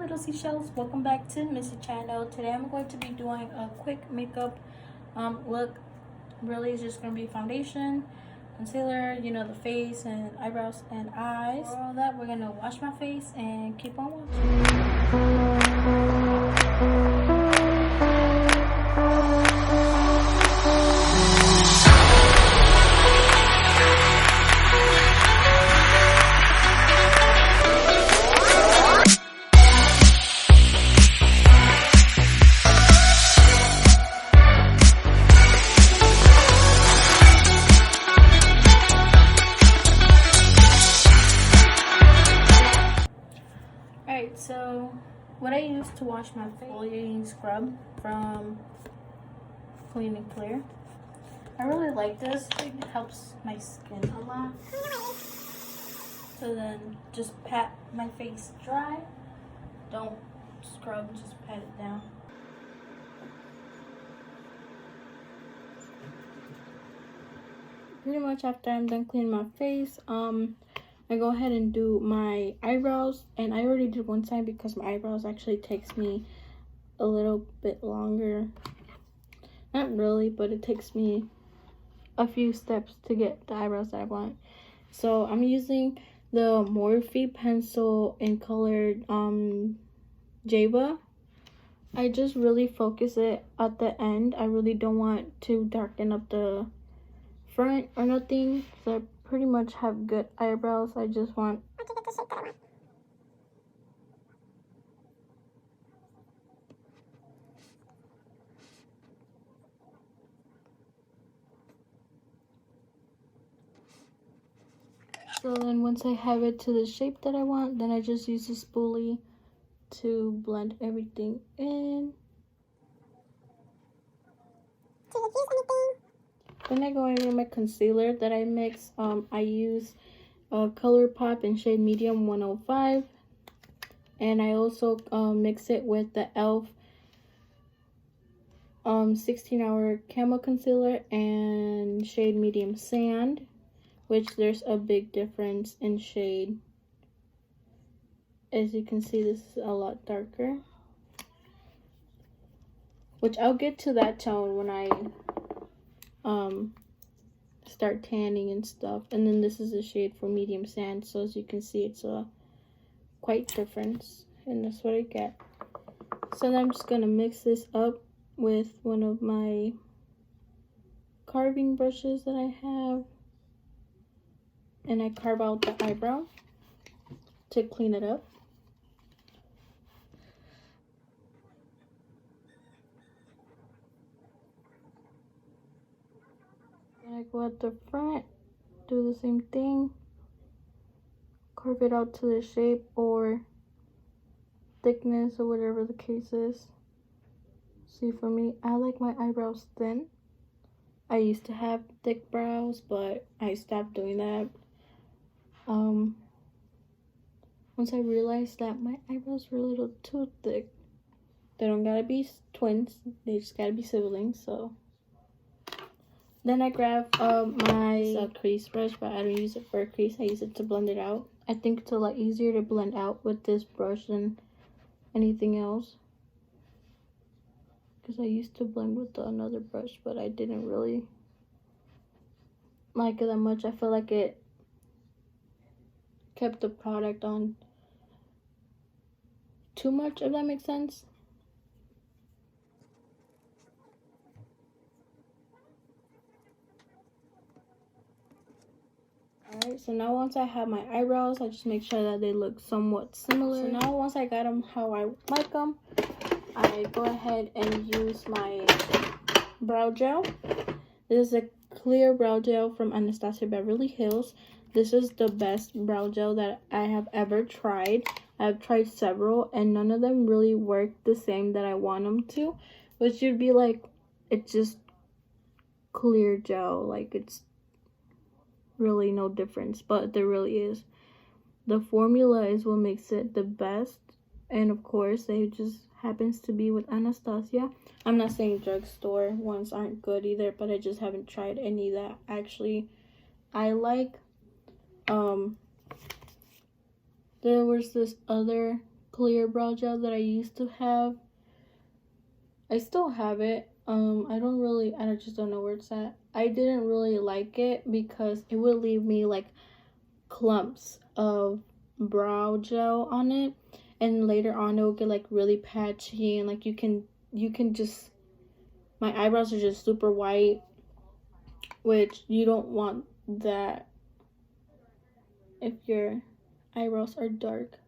little seashells, welcome back to Missy channel. Today I'm going to be doing a quick makeup look. Really it's just going to be foundation, concealer, you know, the face and eyebrows and eyes. For all that, we're going to wash my face and keep on watching. Alright, so what I use to wash my face, exfoliating scrub from Clean and Clear. I really like this. It helps my skin a lot. So then just pat my face dry. Don't scrub, just pat it down. Pretty much after I'm done cleaning my face, I go ahead and do my eyebrows, and I already did one side because my eyebrows actually takes me a little bit longer. Not really, but it takes me a few steps to get the eyebrows that I want. So I'm using the Morphe pencil in colored Java. I just really focus it at the end. I really don't want to darken up the front or nothing, so I pretty much have good eyebrows. I just want to get the shape that I want. So then once I have it to the shape that I want, then I just use a spoolie to blend everything in. Then I go over my concealer that I mix. I use ColourPop in shade medium 105, and I also mix it with the e.l.f. 16-hour camo concealer and shade medium sand, which there's a big difference in shade. As you can see, this is a lot darker, which I'll get to that tone when I start tanning and stuff. And then this is a shade for medium sand, so as you can see, it's a quite difference, and that's what I get. So then I'm just gonna mix this up with one of my carving brushes that I have, and I carve out the eyebrow to clean it up. I go at the front, do the same thing, carve it out to the shape or thickness or whatever the case is. See, for me, I like my eyebrows thin. I used to have thick brows, but I stopped doing that. Once I realized that my eyebrows were a little too thick. They don't gotta be twins, they just gotta be siblings, so. Then I grab my crease brush, but I don't use it for a crease. I use it to blend it out. I think it's a lot easier to blend out with this brush than anything else, because I used to blend with another brush, but I didn't really like it that much. I feel like it kept the product on too much, if that makes sense. Alright, so now once I have my eyebrows, I just make sure that they look somewhat similar. So now once I got them how I like them, I go ahead and use my brow gel. This is a clear brow gel from Anastasia Beverly Hills. This is the best brow gel that I have ever tried. I've tried several, and none of them really work the same that I want them to, which you'd be like, it's just clear gel, like it's really no difference, but there really is. The formula is what makes it the best, and of course it just happens to be with Anastasia. I'm not saying drugstore ones aren't good either, but I just haven't tried any that actually I like. There was this other clear brow gel that I used to have. I still have it. I just don't know where it's at. I didn't really like it because it would leave me like clumps of brow gel on it, and later on it will get like really patchy, and like you can just, my eyebrows are just super white, which you don't want that if your eyebrows are dark.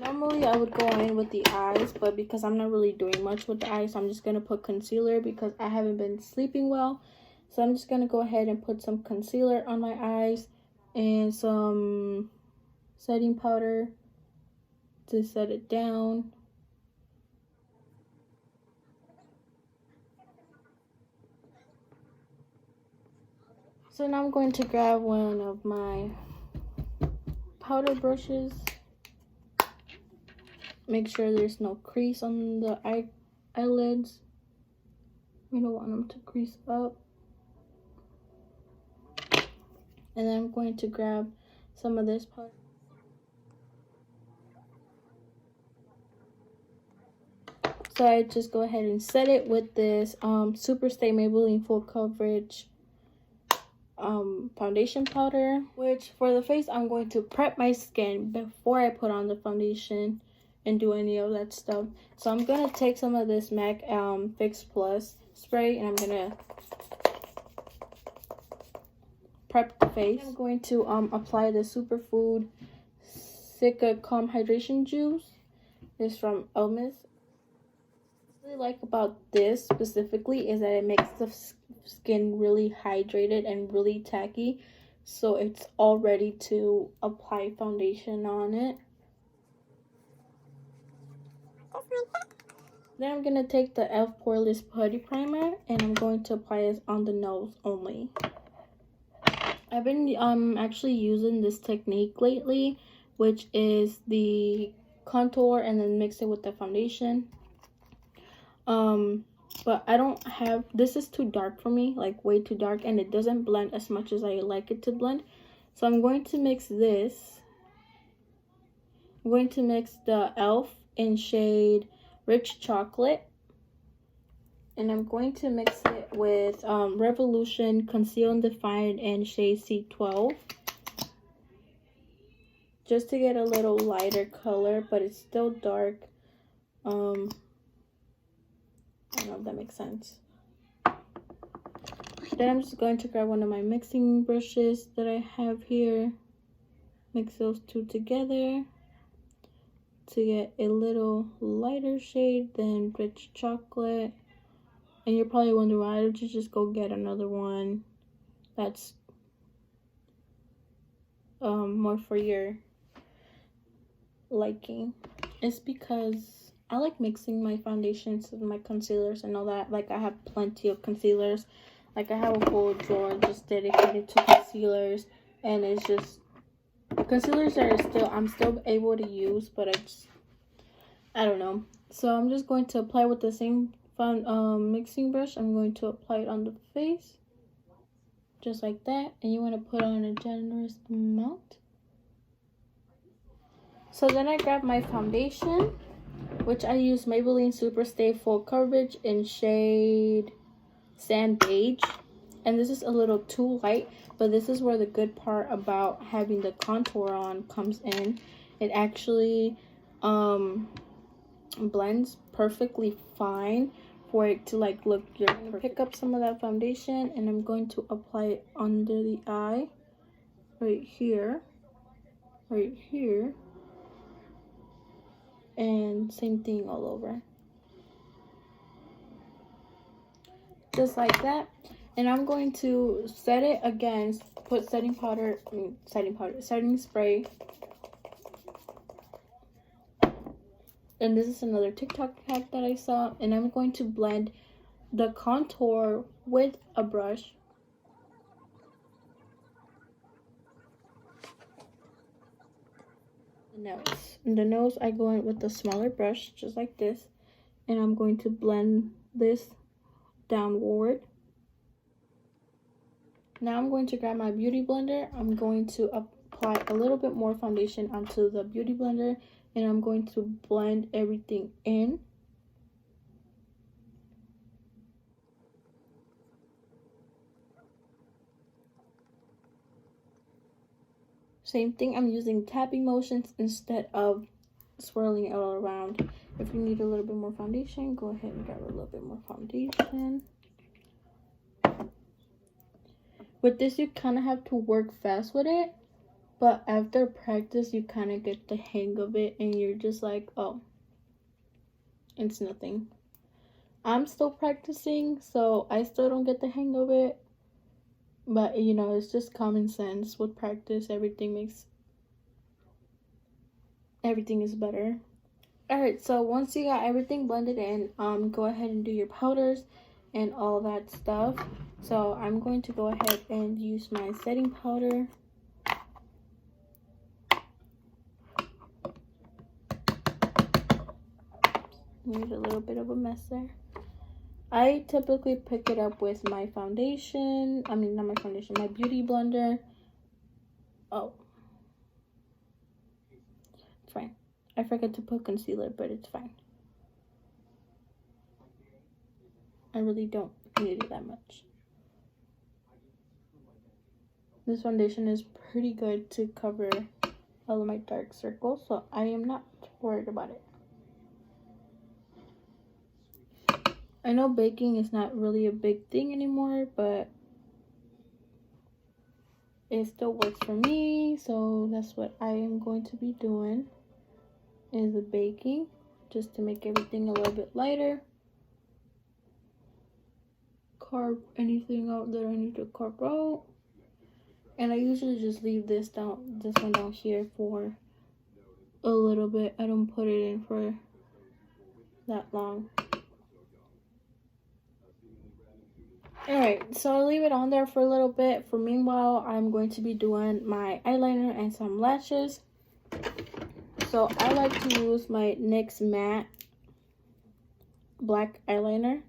Normally I would go in with the eyes, but because I'm not really doing much with the eyes, I'm just gonna put concealer because I haven't been sleeping well. So I'm just gonna go ahead and put some concealer on my eyes and some setting powder to set it down. So now I'm going to grab one of my powder brushes. Make sure there's no crease on the eyelids. We don't want them to crease up. And then I'm going to grab some of this powder. So I just go ahead and set it with this Superstay Maybelline Full Coverage foundation powder, which for the face I'm going to prep my skin before I put on the foundation and do any of that stuff. So I'm gonna take some of this MAC Fix Plus spray and I'm gonna prep the face. I'm going to apply the Superfood Cica Calm Hydration Juice. It's from Elmis. What I really like about this specifically is that it makes the skin really hydrated and really tacky, so it's all ready to apply foundation on it. Then I'm gonna take the e.l.f. Poreless Putty Primer and I'm going to apply it on the nose only. I've been actually using this technique lately, which is the contour and then mix it with the foundation. But I don't have, this is too dark for me, like way too dark, and it doesn't blend as much as I like it to blend. So I'm going to mix this. I'm going to mix the e.l.f. in shade Rich Chocolate, and I'm going to mix it with Revolution Conceal and Define in shade C12, just to get a little lighter color, but it's still dark. I don't know if that makes sense. Then I'm just going to grab one of my mixing brushes that I have here, mix those two together to get a little lighter shade than Rich Chocolate. And you're probably wondering, why don't you just go get another one that's more for your liking? It's because I like mixing my foundations with my concealers and all that. Like, I have plenty of concealers. Like, I have a whole drawer just dedicated to concealers, and it's just, concealers are I'm still able to use, but I don't know. So I'm just going to apply with the same mixing brush. I'm going to apply it on the face, just like that, and you want to put on a generous amount. So then I grab my foundation, which I use Maybelline Superstay Full Coverage in shade Sand Beige, and this is a little too light, but this is where the good part about having the contour on comes in. It actually blends perfectly fine for it to like look good. I'm gonna pick up some of that foundation and I'm going to apply it under the eye, right here, and same thing all over, just like that. And I'm going to set it again, put setting spray. And this is another TikTok hack that I saw, and I'm going to blend the contour with a brush. The nose I go in with a smaller brush, just like this, and I'm going to blend this downward. Now I'm going to grab my beauty blender. I'm going to apply a little bit more foundation onto the beauty blender and I'm going to blend everything in. Same thing, I'm using tapping motions instead of swirling it all around. If you need a little bit more foundation, go ahead and grab a little bit more foundation. With this, you kind of have to work fast with it, but after practice, you kind of get the hang of it, and you're just like, oh, it's nothing. I'm still practicing, so I still don't get the hang of it, but you know, it's just common sense. With practice, everything is better. All right, so once you got everything blended in, go ahead and do your powders and all that stuff. So I'm going to go ahead and use my setting powder. There's a little bit of a mess there. I typically pick it up with my foundation. I mean, not my foundation, my beauty blender. Oh, it's fine. I forgot to put concealer, but it's fine. I really don't need it that much. This foundation is pretty good to cover all of my dark circles, so I am not worried about it. I know baking is not really a big thing anymore, but it still works for me, so that's what I am going to be doing, is the baking, just to make everything a little bit lighter. Carve anything out that I need to carve out. And I usually just leave this one down here for a little bit. I don't put it in for that long. Alright, so I'll leave it on there for a little bit. For meanwhile, I'm going to be doing my eyeliner and some lashes. So I like to use my NYX matte black eyeliner.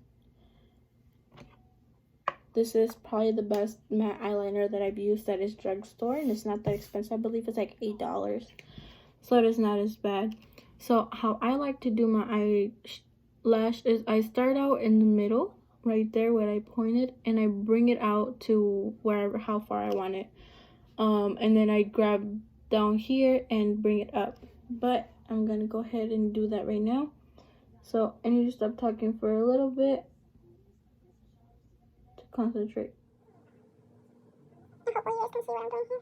This is probably the best matte eyeliner that I've used that is drugstore, and it's not that expensive. I believe it's like $8, so it is not as bad. So how I like to do my eyelash is I start out in the middle, right there where I pointed, and I bring it out to how far I want it. And then I grab down here and bring it up. But I'm gonna go ahead and do that right now. So I need to stop talking for a little bit to concentrate. Hopefully you guys can see what I'm doing here.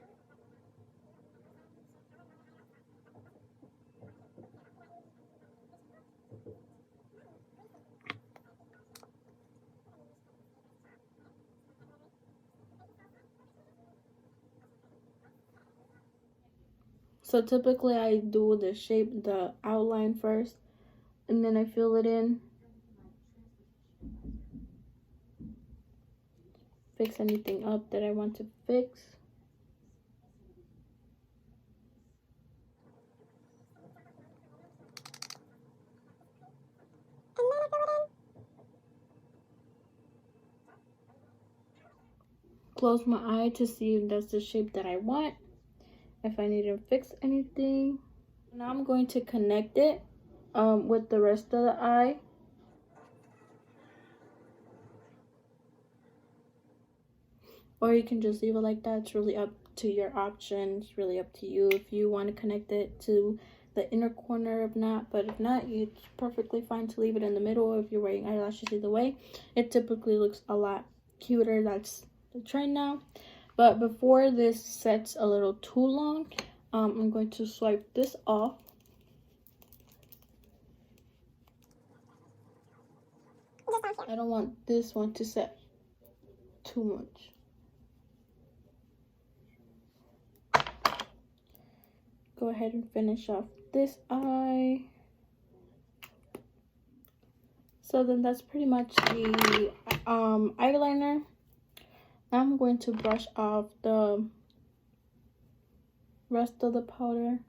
So typically I do the outline first, and then I fill it in. Fix anything up that I want to fix. And then I fill it in. Close my eye to see if that's the shape that I want. If I need to fix anything. Now I'm going to connect it with the rest of the eye. Or you can just leave it like that. It's really up to your option. It's really up to you if you want to connect it to the inner corner or not. But if not, it's perfectly fine to leave it in the middle if you're wearing eyelashes either way. It typically looks a lot cuter. That's the trend now. But before this sets a little too long, I'm going to swipe this off. I don't want this one to set too much. Go ahead and finish off this eye. So then that's pretty much the eyeliner. Now I'm going to brush off the rest of the powder.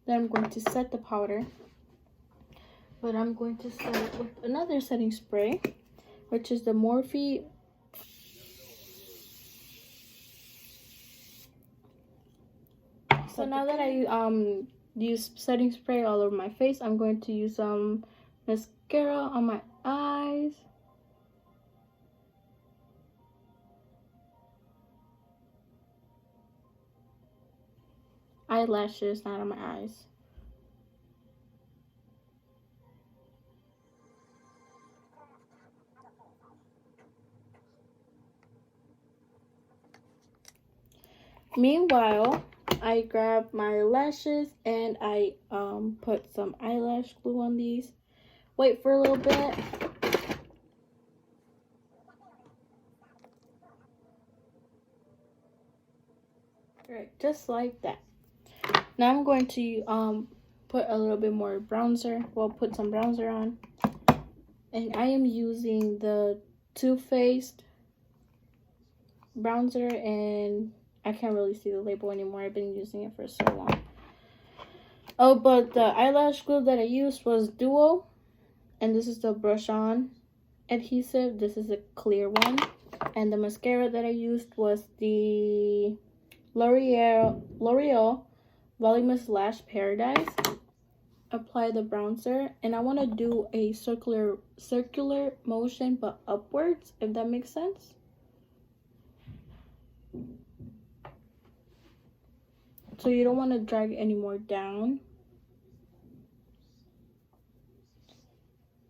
Then I'm going to set the powder. But I'm going to set it with another setting spray, which is the Morphe. So now that I use setting spray all over my face, I'm going to use some mascara on my eyes. Eyelashes, not on my eyes. Meanwhile, I grab my lashes and I put some eyelash glue on these. Wait for a little bit. Alright, just like that. Now I'm going to put a little bit more bronzer. Well, put some bronzer on. And I am using the Too Faced bronzer, and I can't really see the label anymore. I've been using it for so long. Oh, but the eyelash glue that I used was Duo, and this is the brush on adhesive. This is a clear one. And the mascara that I used was the L'Oreal Voluminous Lash Paradise. Apply the bronzer, and I want to do a circular motion but upwards, if that makes sense. So you don't want to drag any more down.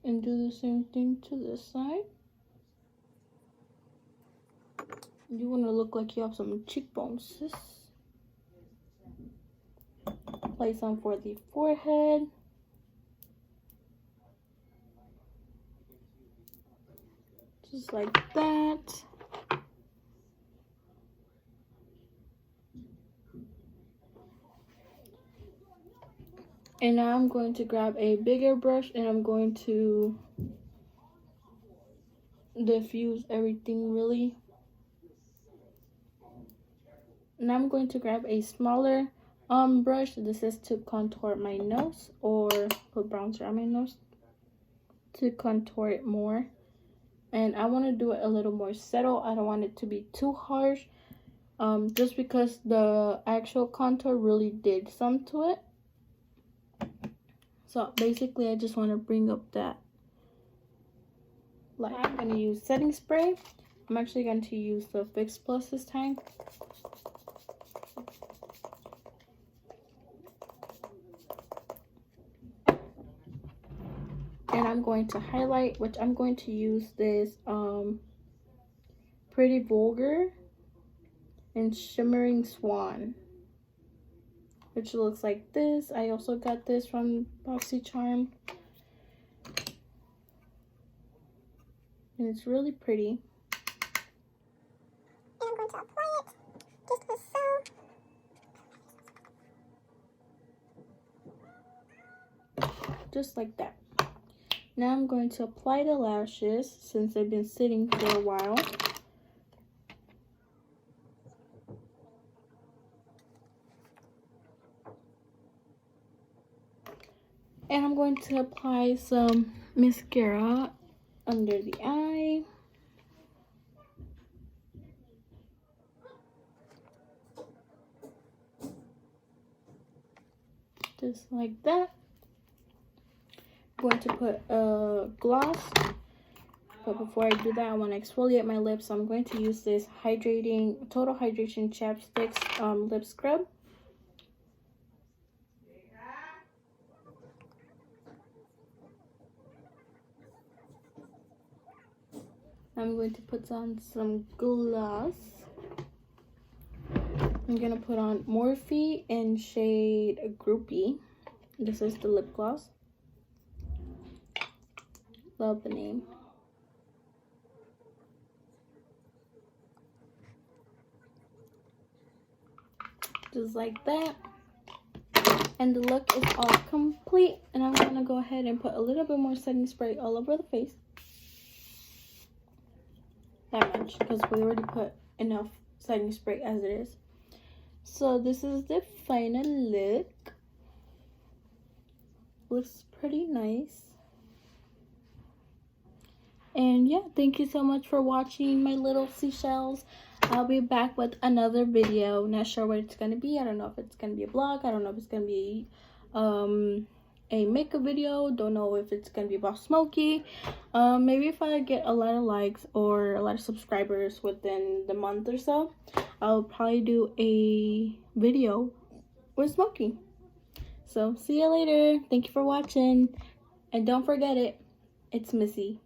And do the same thing to this side. You want to look like you have some cheekbones, sis. Apply some for the forehead. Just like that. And now I'm going to grab a bigger brush and I'm going to diffuse everything really. Now I'm going to grab a smaller brush. This is to contour my nose, or put bronzer on my nose to contour it more. And I want to do it a little more subtle. I don't want it to be too harsh, just because the actual contour really did some to it. So basically I just want to bring up that light. I'm going to use setting spray. I'm actually going to use the Fix Plus this time. And I'm going to highlight, which I'm going to use this Pretty Vulgar and Shimmering Swan, which looks like this. I also got this from BoxyCharm, and it's really pretty. And I'm going to apply it just as so. Just like that. Now I'm going to apply the lashes since they've been sitting for a while. And I'm going to apply some mascara under the eye. Just like that. I'm going to put a gloss. But before I do that, I want to exfoliate my lips. So I'm going to use this Total Hydration Chapsticks lip scrub. I'm going to put on some gloss. I'm going to put on Morphe in shade Groupie. This is the lip gloss. Love the name. Just like that. And the look is all complete. And I'm going to go ahead and put a little bit more setting spray all over the face. That much, because we already put enough setting spray as it is. So this is the final look. Looks pretty nice. And yeah, thank you so much for watching my little seashells. I'll be back with another video. Not sure what it's gonna be. I don't know if it's gonna be a vlog. I don't know if it's gonna be a makeup video. Don't know if it's gonna be about Smokey. Maybe if I get a lot of likes or a lot of subscribers within the month or so, I'll probably do a video with Smokey. So see you later. Thank you for watching, and don't forget it's Missy.